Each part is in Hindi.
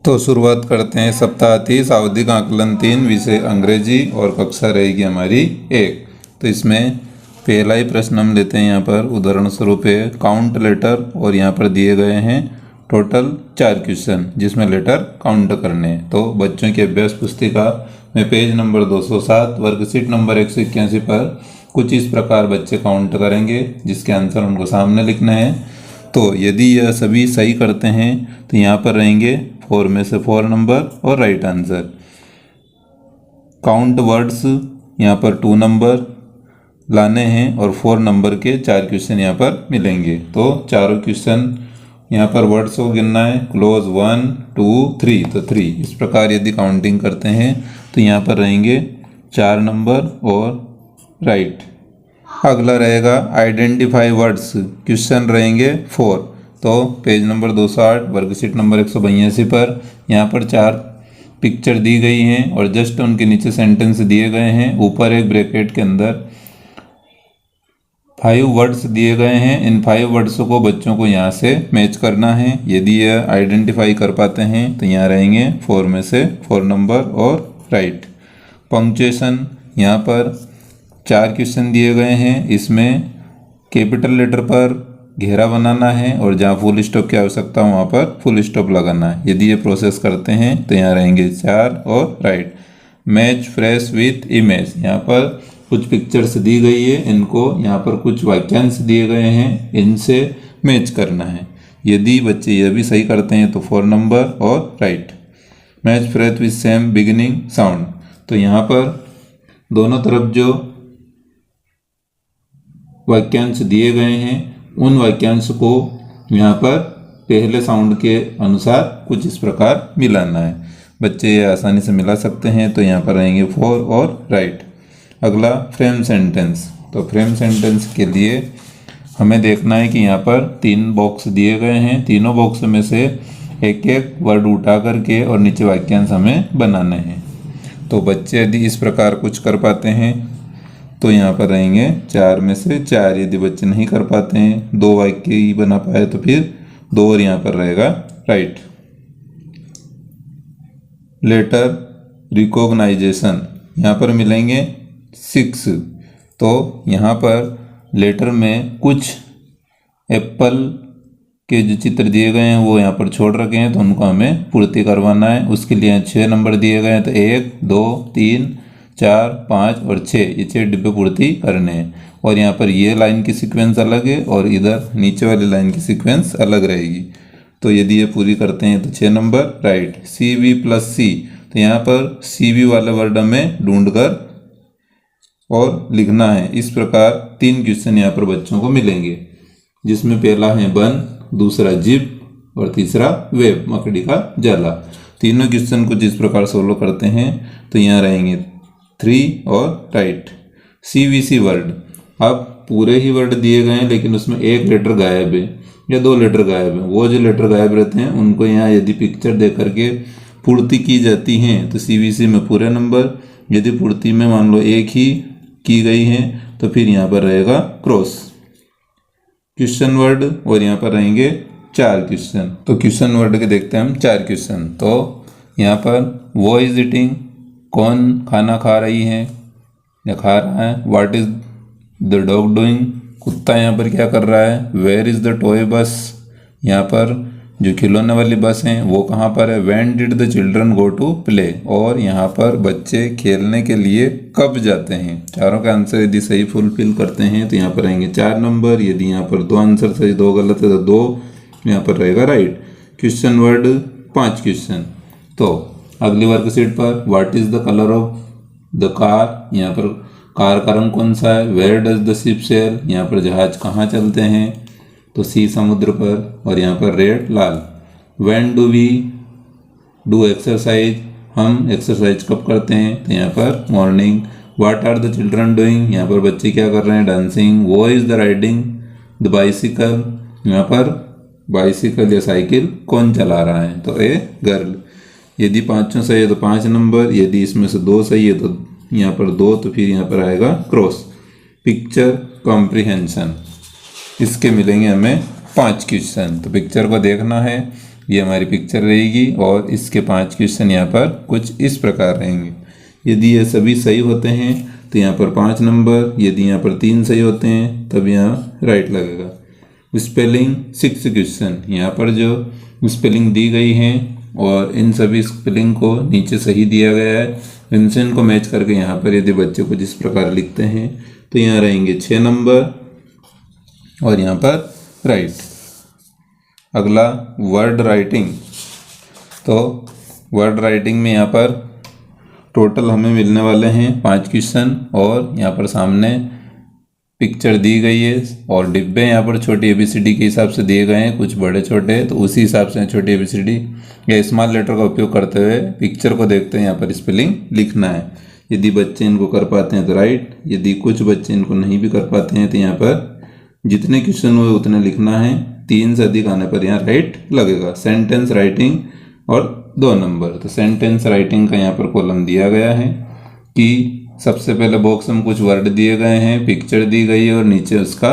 तो शुरुआत करते हैं। सप्ताह 30 आवधिक आकलन 3 विषय अंग्रेजी और कक्षा रहेगी हमारी 1। तो इसमें पहला ही प्रश्न हम लेते हैं। यहाँ पर उदाहरण स्वरूप है काउंट लेटर और यहाँ पर दिए गए हैं टोटल 4 क्वेश्चन जिसमें लेटर काउंट करने हैं। तो बच्चों की अभ्यास पुस्तिका में पेज नंबर 207 वर्कशीट नंबर 181 पर कुछ इस प्रकार बच्चे काउंट करेंगे जिसके आंसर उनको सामने लिखना है। तो यदि यह सभी सही करते हैं तो यहाँ पर रहेंगे 4 में से 4 नंबर और राइट आंसर। काउंट वर्ड्स यहाँ पर 2 नंबर लाने हैं और 4 नंबर के 4 क्वेश्चन यहाँ पर मिलेंगे। तो चारों क्वेश्चन यहाँ पर वर्ड्स को गिनना है। क्लोज 1 2 3 तो 3 इस प्रकार यदि काउंटिंग करते हैं तो यहाँ पर रहेंगे 4 नंबर और राइट। अगला रहेगा आइडेंटिफाई वर्ड्स, क्वेश्चन रहेंगे 4। तो पेज नंबर 208 वर्कशीट नंबर 182 पर यहाँ पर 4 पिक्चर दी गई हैं और जस्ट उनके नीचे सेंटेंस दिए गए हैं। ऊपर एक ब्रैकेट के अंदर 5 वर्ड्स दिए गए हैं। इन 5 वर्ड्स को बच्चों को यहाँ से मैच करना है। यदि यह आइडेंटिफाई कर पाते हैं तो यहाँ रहेंगे 4 में से 4 नंबर और राइट। पंक्चुएशन यहाँ पर 4 क्वेश्चन दिए गए हैं। इसमें कैपिटल लेटर पर घेरा बनाना है और जहाँ फुल स्टॉप की आवश्यकता हो वहाँ पर फुल स्टॉप लगाना है। यदि ये प्रोसेस करते हैं तो यहाँ रहेंगे 4 और right. Match fresh with image, यहाँ पर कुछ पिक्चर्स दी गई है, इनको यहाँ पर कुछ वाक्यांश दिए गए हैं, इनसे मैच करना है। यदि बच्चे यह भी सही करते हैं तो 4 नंबर और right. Match fresh with same beginning sound, तो यहाँ पर दोनों तरफ जो वाक्यांश दिए गए हैं उन वाक्यांश को यहाँ पर पहले साउंड के अनुसार कुछ इस प्रकार मिलाना है। बच्चे ये आसानी से मिला सकते हैं। तो यहाँ पर रहेंगे 4 और राइट। अगला फ्रेम सेंटेंस, तो फ्रेम सेंटेंस के लिए हमें देखना है कि यहाँ पर 3 बॉक्स दिए गए हैं। तीनों बॉक्स में से एक एक वर्ड उठा करके और नीचे वाक्यांश हमें बनाने हैं। तो बच्चे यदि इस प्रकार कुछ कर पाते हैं तो यहाँ पर रहेंगे 4 में से 4। यदि बच्चे नहीं कर पाते हैं, 2 वाक्य ही बना पाए तो फिर 2 और यहाँ पर रहेगा राइट। लेटर रिकॉग्नाइजेशन यहाँ पर मिलेंगे 6। तो यहाँ पर लेटर में कुछ एप्पल के जो चित्र दिए गए हैं वो यहाँ पर छोड़ रखे हैं तो उनको हमें पूर्ति करवाना है। उसके लिए 6 नंबर दिए गए हैं। तो 1 2 3 4 5 और 6 ये 6 डिब्बे पूर्ति करने हैं। और यहाँ पर ये लाइन की सीक्वेंस अलग है और इधर नीचे वाली लाइन की सीक्वेंस अलग रहेगी। तो यदि ये पूरी करते हैं तो 6 नंबर राइट। CV + C, तो यहाँ पर CV वाले वर्ड हमें ढूंढकर और लिखना है। इस प्रकार 3 क्वेश्चन यहाँ पर बच्चों को मिलेंगे जिसमें पहला है बन, दूसरा जिप और तीसरा वेब, मकड़ी का जाला। तीनों क्वेश्चन को जिस प्रकार सोल्व करते हैं तो यहाँ रहेंगे 3 और राइट। CVC वर्ड, अब पूरे ही वर्ड दिए गए हैं लेकिन उसमें एक लेटर गायब है या 2 लेटर गायब है। वो जो लेटर गायब रहते हैं उनको यहाँ यदि पिक्चर दे करके पूर्ति की जाती हैं तो CVC में पूरे नंबर। यदि पूर्ति में मान लो एक ही की गई है तो फिर यहाँ पर रहेगा क्रॉस। क्वेश्चन वर्ड और यहाँ पर रहेंगे 4 क्वेश्चन। तो क्वेश्चन वर्ड के देखते हैं हम 4 क्वेश्चन। तो यहाँ पर वो इज ईटिंग, कौन खाना खा रही है या खा रहा है। What is the dog doing, कुत्ता यहाँ पर क्या कर रहा है। वेयर इज द टॉय बस, यहाँ पर जो खिलौने वाली बस हैं वो कहाँ पर है। When did the children go to play, और यहाँ पर बच्चे खेलने के लिए कब जाते हैं। चारों का आंसर यदि सही फुलफिल करते हैं तो यहाँ पर रहेंगे 4 नंबर। यदि यहाँ पर 2 आंसर सही 2 गलत है तो 2 यहाँ पर रहेगा राइट। Question word 5 question. तो अगली वर्कशीट पर what is the colour of the car, यहाँ पर कार का रंग कौन सा है। Where does the ship sail, यहाँ पर जहाज कहाँ चलते हैं तो सी समुद्र पर, और यहाँ पर रेड लाल। When do we do exercise, हम एक्सरसाइज कब करते हैं तो यहाँ पर morning. What are the children doing, यहाँ पर बच्चे क्या कर रहे हैं dancing. Who is the riding the bicycle, यहाँ पर बाइसिकल या साइकिल कौन चला रहा है तो ए गर्ल। यदि 5 सही है तो 5 नंबर। यदि इसमें से 2 सही है तो यहाँ पर 2 तो फिर यहाँ पर आएगा क्रॉस। पिक्चर कॉम्प्रिहेंशन, इसके मिलेंगे हमें 5 क्वेश्चन। तो पिक्चर को देखना है ये हमारी पिक्चर रहेगी और इसके 5 क्वेश्चन यहाँ पर कुछ इस प्रकार रहेंगे। यदि ये सभी सही होते हैं तो यहाँ पर 5 नंबर, यदि यहाँ पर 3 सही होते हैं तब यहाँ राइट लगेगा। स्पेलिंग 6 क्वेश्चन, यहाँ पर जो स्पेलिंग दी गई हैं और इन सभी स्पेलिंग को नीचे सही दिया गया है, इनसे इनको मैच करके यहाँ पर यदि बच्चे कुछ इस प्रकार लिखते हैं तो यहाँ रहेंगे 6 नंबर और यहाँ पर राइट। अगला वर्ड राइटिंग, तो वर्ड राइटिंग में यहाँ पर टोटल हमें मिलने वाले हैं 5 क्वेश्चन और यहाँ पर सामने पिक्चर दी गई है और डिब्बे यहाँ पर छोटी ABCD के हिसाब से दिए गए हैं, कुछ बड़े छोटे, तो उसी हिसाब से छोटी ABCD या स्मॉल लेटर का उपयोग करते हुए पिक्चर को देखते हैं यहाँ पर स्पेलिंग लिखना है। यदि बच्चे इनको कर पाते हैं तो राइट, यदि कुछ बच्चे इनको नहीं भी कर पाते हैं तो यहाँ पर जितने क्वेश्चन हुए उतने लिखना है, 3 से अधिक आने पर यहाँ राइट लगेगा। सेंटेंस राइटिंग और 2 नंबर, तो सेंटेंस राइटिंग का यहाँ पर कॉलम दिया गया है कि सबसे पहले बॉक्स में कुछ वर्ड दिए गए हैं, पिक्चर दी गई है और नीचे उसका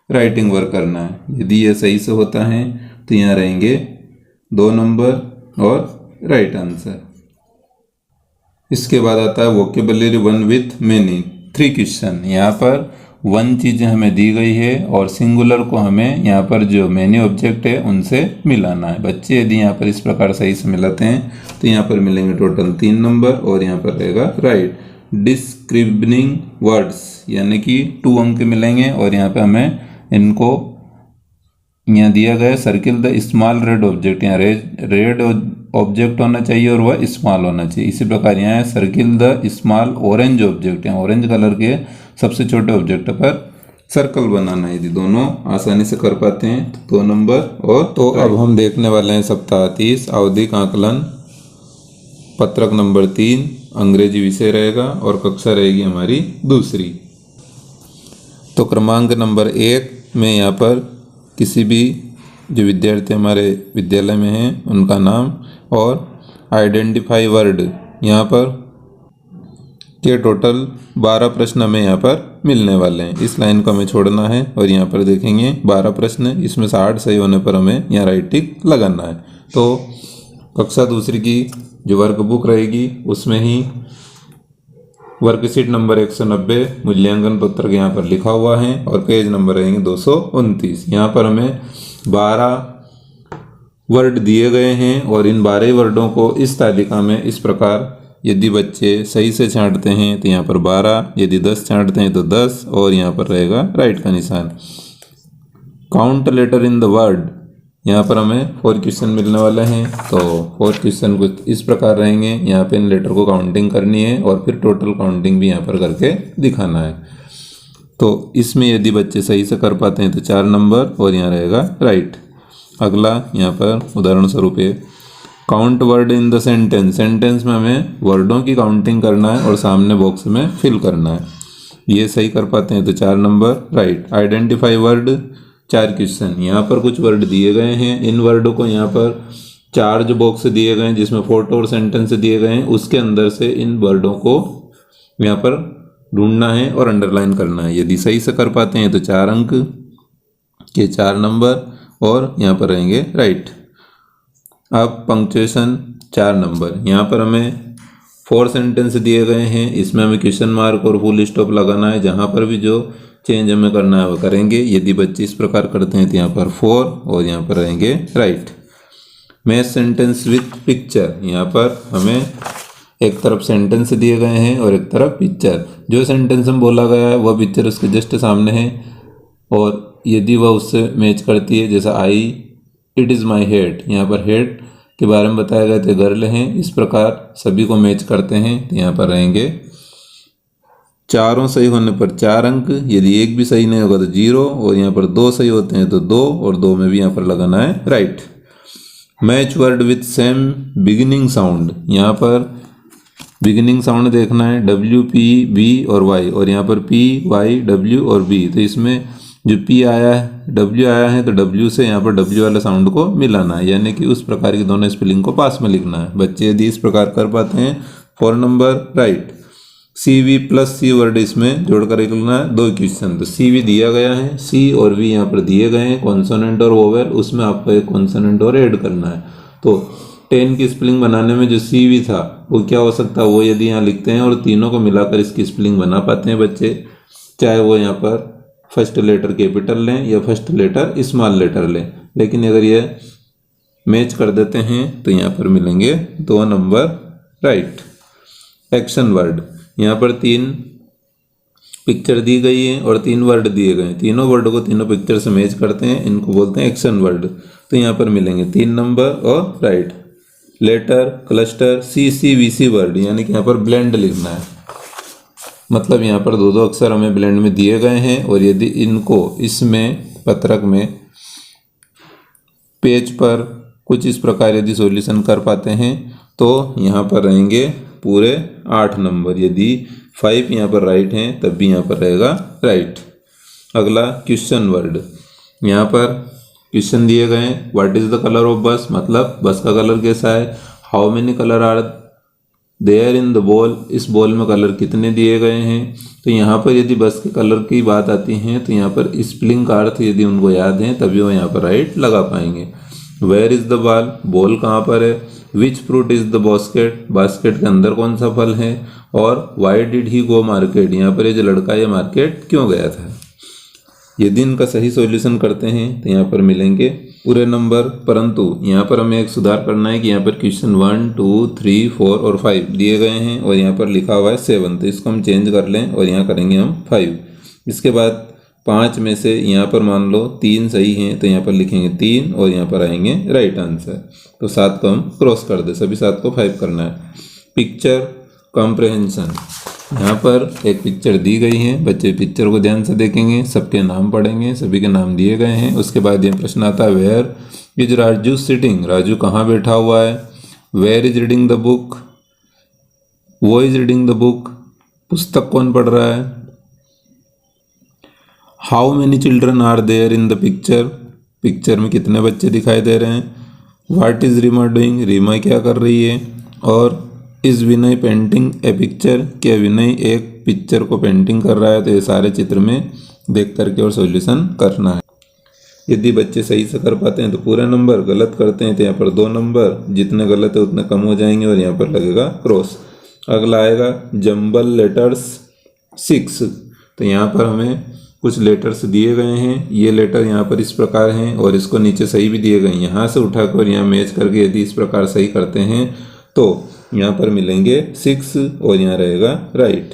राइटिंग वर्क करना है। यदि ये सही से होता है तो यहाँ रहेंगे 2 नंबर और राइट आंसर। इसके बाद आता है वोकेबलरी 1 विथ मीनिंग, 3 क्वेश्चन। यहाँ पर 1 चीज़ें हमें दी गई है और सिंगुलर को हमें यहाँ पर जो मेनी ऑब्जेक्ट है उनसे मिलाना है। बच्चे यदि यहाँ पर इस प्रकार सही से मिलाते हैं तो यहाँ पर मिलेंगे टोटल 3 नंबर और यहाँ पर रहेगा राइट। डिस्क्रिप्टिंग वर्ड्स यानी कि 2 अंक मिलेंगे और यहाँ पे हमें इनको यहाँ दिया गया circle the small red object, यहाँ रेड ऑब्जेक्ट होना चाहिए और वह स्मॉल होना चाहिए। इसी प्रकार यहाँ है circle the small orange object, यहाँ ऑरेंज कलर के सबसे छोटे ऑब्जेक्ट पर सर्कल बनाना है। यदि दोनों आसानी से कर पाते हैं तो 2 नंबर। और तो अब हम देखने वाले हैं सप्ताह 30 आवधिक आकलन, पत्रक नंबर 3 अंग्रेजी विषय रहेगा और कक्षा रहेगी हमारी दूसरी। तो क्रमांक नंबर 1 में यहाँ पर किसी भी जो विद्यार्थी हमारे विद्यालय में हैं उनका नाम और आइडेंटिफाई वर्ड, यहाँ पर के टोटल 12 प्रश्न हमें यहाँ पर मिलने वाले हैं। इस लाइन को हमें छोड़ना है और यहाँ पर देखेंगे 12 प्रश्न, इसमें से 8 सही होने पर हमें यहाँ राइट टिक लगाना है। तो कक्षा दूसरी की जो वर्कबुक रहेगी उसमें ही वर्कशीट नंबर 190 मूल्यांकन पत्रक यहाँ पर लिखा हुआ है और पेज नंबर रहेंगे 229। यहाँ पर हमें 12 वर्ड दिए गए हैं और इन 12 वर्डों को इस तालिका में इस प्रकार यदि बच्चे सही से छांटते हैं तो यहाँ पर 12, यदि 10 छांटते हैं तो 10 और यहाँ पर रहेगा राइट का निशान। Count letter in the word, यहाँ पर हमें 4 क्वेश्चन मिलने वाले हैं। तो 4 क्वेश्चन कुछ इस प्रकार रहेंगे, यहाँ पे इन लेटर को काउंटिंग करनी है और फिर टोटल काउंटिंग भी यहाँ पर करके दिखाना है। तो इसमें यदि बच्चे सही से कर पाते हैं तो 4 नंबर और यहाँ रहेगा राइट। अगला यहाँ पर उदाहरण स्वरूप है count word in the sentence, sentence में हमें वर्डों की काउंटिंग करना है और सामने बॉक्स में फिल करना है। ये सही कर पाते हैं तो 4 number right. Identify word 4 question, यहाँ पर कुछ वर्ड दिए गए हैं, इन वर्डों को यहाँ पर 4 जो बॉक्स दिए गए हैं जिसमें फोटो और सेंटेंस दिए गए हैं उसके अंदर से इन वर्डों को यहाँ पर ढूंढना है और अंडरलाइन करना है। यदि सही से कर पाते हैं तो 4 अंक के 4 नंबर और यहाँ पर रहेंगे राइट। अब पंक्चुएशन 4 नंबर, यहाँ पर हमें 4 सेंटेंस दिए गए हैं, इसमें हमें क्वेश्चन मार्क और फुल स्टॉप लगाना है। जहाँ पर भी जो चेंज हमें करना है वो करेंगे। यदि बच्चे इस प्रकार करते हैं तो यहाँ पर 4 और यहाँ पर रहेंगे right. Match sentence with picture, यहाँ पर हमें एक तरफ सेंटेंस दिए गए हैं और एक तरफ पिक्चर। जो सेंटेंस में बोला गया है वह पिक्चर उसके जस्ट सामने है और यदि वह उससे मैच करती है, जैसा इट इज़ माई हेड, यहाँ पर हेड के बारे में बताया गया थे गर्ल हैं, इस प्रकार सभी को मैच करते हैं तो यहाँ पर रहेंगे। चारों सही होने पर 4 अंक, यदि एक भी सही नहीं होगा तो 0 और यहाँ पर 2 सही होते हैं तो 2 और 2 में भी यहाँ पर लगाना है right. Match word with same beginning sound, यहाँ पर बिगिनिंग साउंड देखना है W P B और Y और यहाँ पर P Y W और B। तो इसमें जो P आया है W आया है तो W से यहाँ पर W वाला साउंड को मिलाना है, यानी कि उस प्रकार की दोनों स्पेलिंग को पास में लिखना है। बच्चे यदि इस प्रकार कर पाते हैं 4 number right. C V plus C word इसमें जोड़कर लिखना है। 2 क्वेश्चन, तो सी वी दिया गया है, सी और वी यहाँ पर दिए गए हैं कॉन्सोनेंट और वोवेल, उसमें आपको एक कॉन्सोनेंट और ऐड करना है। तो 10 की स्पेलिंग बनाने में जो सी वी था वो क्या हो सकता है, वो यदि यहाँ लिखते हैं और तीनों को मिलाकर इसकी स्पेलिंग बना पाते हैं बच्चे, चाहे वो यहाँ पर फर्स्ट लेटर कैपिटल लें या फर्स्ट लेटर स्मॉल लेटर लें, लेकिन अगर ये मैच कर देते हैं तो यहाँ पर मिलेंगे 2 नंबर राइट। एक्शन वर्ड, यहाँ पर 3 पिक्चर दी गई है और 3 वर्ड दिए गए हैं, तीनों वर्ड को तीनों पिक्चर से मैच करते हैं, इनको बोलते हैं एक्शन वर्ड। तो यहाँ पर मिलेंगे 3 नंबर और right. Letter, cluster, CCVC word, यानी कि यहाँ पर ब्लेंड लिखना है, मतलब यहाँ पर 2 अक्षर हमें ब्लेंड में दिए गए हैं और यदि इनको इसमें पत्रक में पेज पर कुछ इस प्रकार यदि सॉल्यूशन कर पाते हैं तो यहाँ पर रहेंगे पूरे 8 नंबर। यदि 5 यहाँ पर राइट हैं तब भी यहाँ पर रहेगा राइट। अगला क्वेश्चन वर्ड, यहाँ पर क्वेश्चन दिए गए हैं, what is the colour of bus, मतलब बस का कलर कैसा है। How many colour are there in the ball, इस बॉल में कलर कितने दिए गए हैं। तो यहाँ पर यदि बस के कलर की बात आती है तो यहाँ पर स्पेलिंग का अर्थ यदि उनको याद है तभी वो यहाँ पर राइट लगा पाएंगे। Where is the ball, ball कहाँ पर है। Which fruit is the basket, basket के अंदर कौन सा फल है। और why did he go market, यहाँ पर ये जो लड़का ये मार्केट क्यों गया था। यदि इनका सही सॉल्यूशन करते हैं तो यहाँ पर मिलेंगे पूरे नंबर, परंतु यहाँ पर हमें एक सुधार करना है कि यहाँ पर क्वेश्चन 1, 2, 3, 4 और 5 दिए गए हैं और यहाँ पर लिखा हुआ है 7, तो इसको हम चेंज कर लें और यहाँ करेंगे हम 5। इसके बाद 5 में से यहाँ पर मान लो 3 सही हैं तो यहाँ पर लिखेंगे 3 और यहाँ पर आएंगे राइट आंसर। तो 7 को हम क्रॉस कर दें, सभी 7 को 5 करना है। पिक्चर कॉम्प्रहेंशन, यहाँ पर एक पिक्चर दी गई है, बच्चे पिक्चर को ध्यान से देखेंगे, सबके नाम पढ़ेंगे, सभी के नाम दिए गए हैं। उसके बाद ये प्रश्न आता है where is Raju sitting, Raju कहाँ बैठा हुआ है। Where is reading the book, who is reading the book, पुस्तक कौन पढ़ रहा है। How many children are there in the picture, picture में कितने बच्चे दिखाई दे रहे हैं। What is Reema doing, Reema क्या कर रही है। और is Vinay painting a picture, क्या विनय एक पिक्चर को पेंटिंग कर रहा है। तो ये सारे चित्र में देख करके और सॉल्यूशन करना है। यदि बच्चे सही से कर पाते हैं तो पूरे नंबर, गलत करते हैं तो यहाँ पर 2 नंबर, जितने गलत है उतने कम हो जाएंगे और यहाँ पर लगेगा क्रॉस। अगला आएगा जंबल लेटर्स 6, तो यहाँ पर हमें कुछ लेटर्स दिए गए हैं, ये लेटर यहाँ पर इस प्रकार हैं और इसको नीचे सही भी दिए गए हैं। यहाँ से उठाकर यहाँ मैच करके यदि इस प्रकार सही करते हैं तो यहाँ पर मिलेंगे 6 और यहाँ रहेगा राइट।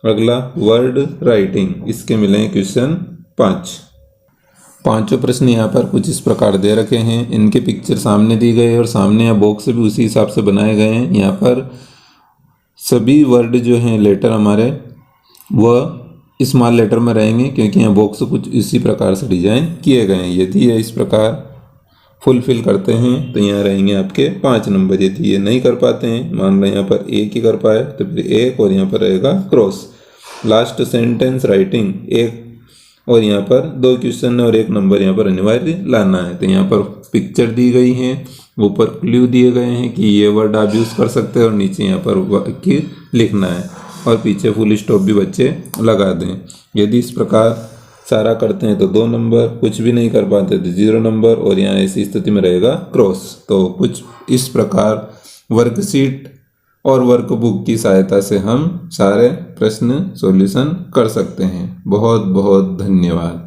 अगला वर्ड राइटिंग, इसके मिलेंगे क्वेश्चन 5। पांचों प्रश्न यहाँ पर कुछ इस प्रकार दे रखे हैं, इनके पिक्चर सामने दी गए और सामने यहाँ बॉक्स भी उसी हिसाब से बनाए गए हैं। यहाँ पर सभी वर्ड जो हैं लेटर हमारे वह स्मॉल लेटर में रहेंगे क्योंकि यहाँ बॉक्स कुछ इसी प्रकार से डिजाइन किए गए हैं। यदि ये इस प्रकार फुलफिल करते हैं तो यहाँ रहेंगे आपके 5 नंबर। यदि ये नहीं कर पाते हैं, मान लो यहाँ पर 1 ही कर पाए तो फिर 1 और यहाँ पर रहेगा क्रॉस। लास्ट सेंटेंस राइटिंग 1 और यहाँ पर 2 क्वेश्चन और 1 नंबर यहाँ पर अनिवार्य लाना है। तो यहाँ पर पिक्चर दी गई है, ऊपर क्लू दिए गए हैं कि ये वर्ड आप यूज़ कर सकते हैं और नीचे यहाँ पर वाक्य लिखना है और पीछे फुल स्टॉप भी बच्चे लगा दें। यदि इस प्रकार सारा करते हैं तो 2 नंबर, कुछ भी नहीं कर पाते तो 0 नंबर और यहाँ ऐसी स्थिति में रहेगा क्रॉस। तो कुछ इस प्रकार वर्कशीट और वर्कबुक की सहायता से हम सारे प्रश्न सॉल्यूशन कर सकते हैं। बहुत बहुत धन्यवाद।